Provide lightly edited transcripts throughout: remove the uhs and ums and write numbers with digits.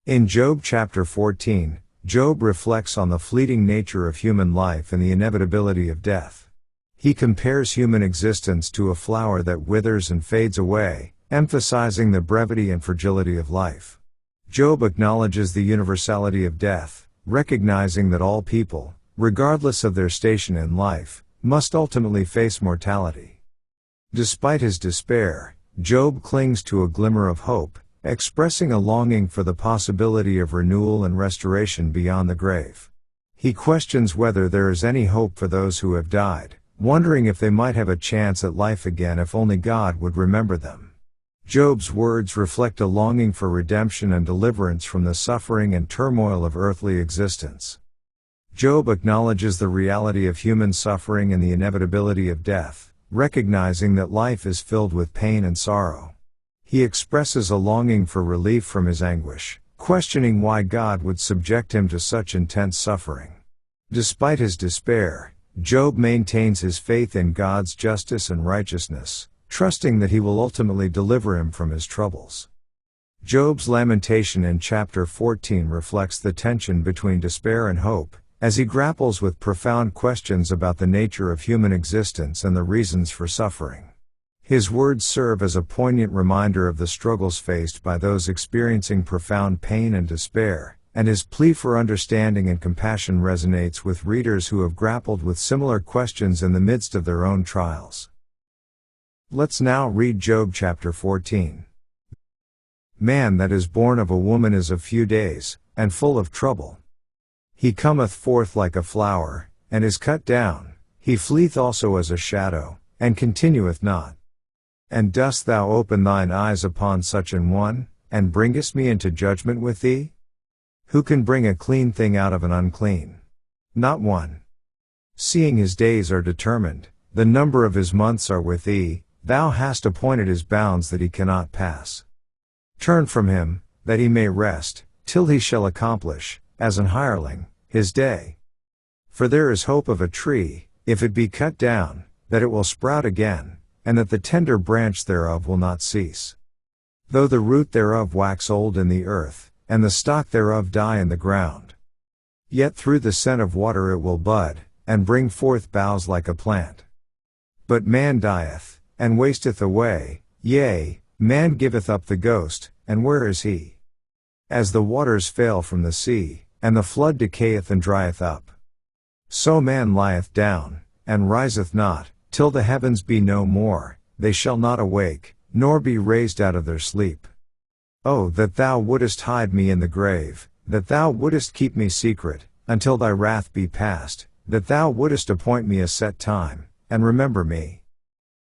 In Job chapter 14, Job reflects on the fleeting nature of human life and the inevitability of death. He compares human existence to a flower that withers and fades away, emphasizing the brevity and fragility of life. Job acknowledges the universality of death, recognizing that all people, regardless of their station in life, must ultimately face mortality. Despite his despair, Job clings to a glimmer of hope, expressing a longing for the possibility of renewal and restoration beyond the grave. He questions whether there is any hope for those who have died, wondering if they might have a chance at life again if only God would remember them. Job's words reflect a longing for redemption and deliverance from the suffering and turmoil of earthly existence. Job acknowledges the reality of human suffering and the inevitability of death, recognizing that life is filled with pain and sorrow. He expresses a longing for relief from his anguish, questioning why God would subject him to such intense suffering. Despite his despair, Job maintains his faith in God's justice and righteousness, trusting that he will ultimately deliver him from his troubles. Job's lamentation in chapter 14 reflects the tension between despair and hope, as he grapples with profound questions about the nature of human existence and the reasons for suffering. His words serve as a poignant reminder of the struggles faced by those experiencing profound pain and despair, and his plea for understanding and compassion resonates with readers who have grappled with similar questions in the midst of their own trials. Let's now read Job chapter 14. Man that is born of a woman is of few days, and full of trouble. He cometh forth like a flower, and is cut down, he fleeth also as a shadow, and continueth not. And dost thou open thine eyes upon such an one, and bringest me into judgment with thee? Who can bring a clean thing out of an unclean? Not one. Seeing his days are determined, the number of his months are with thee, thou hast appointed his bounds that he cannot pass. Turn from him, that he may rest, till he shall accomplish, as an hireling, his day. For there is hope of a tree, if it be cut down, that it will sprout again, and that the tender branch thereof will not cease. Though the root thereof wax old in the earth, and the stock thereof die in the ground. Yet through the scent of water it will bud, and bring forth boughs like a plant. But man dieth, and wasteth away, yea, man giveth up the ghost, and where is he? As the waters fail from the sea, and the flood decayeth and drieth up. So man lieth down, and riseth not, till the heavens be no more, they shall not awake, nor be raised out of their sleep. Oh, that thou wouldest hide me in the grave, that thou wouldest keep me secret, until thy wrath be past, that thou wouldest appoint me a set time, and remember me.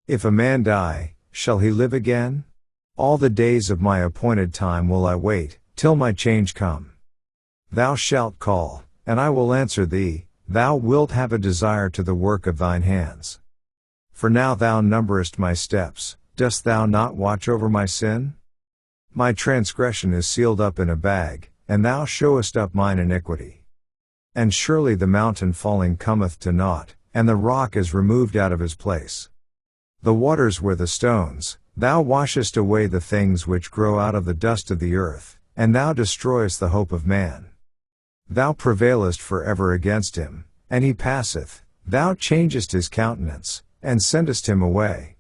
If a man die, shall he live again? All the days of my appointed time will I wait, till my change come. Thou shalt call, and I will answer thee, thou wilt have a desire to the work of thine hands. For now thou numberest my steps, dost thou not watch over my sin? My transgression is sealed up in a bag, and thou showest up mine iniquity. And surely the mountain falling cometh to naught, and the rock is removed out of his place. The waters were the stones, thou washest away the things which grow out of the dust of the earth, and thou destroyest the hope of man. Thou prevailest for ever against him, and he passeth, thou changest his countenance, and sendest him away.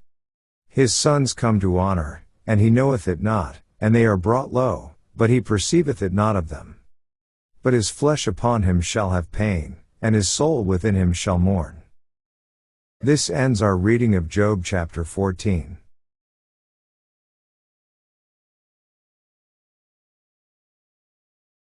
His sons come to honor, and he knoweth it not, and they are brought low, but he perceiveth it not of them. But his flesh upon him shall have pain, and his soul within him shall mourn. This ends our reading of Job chapter 14.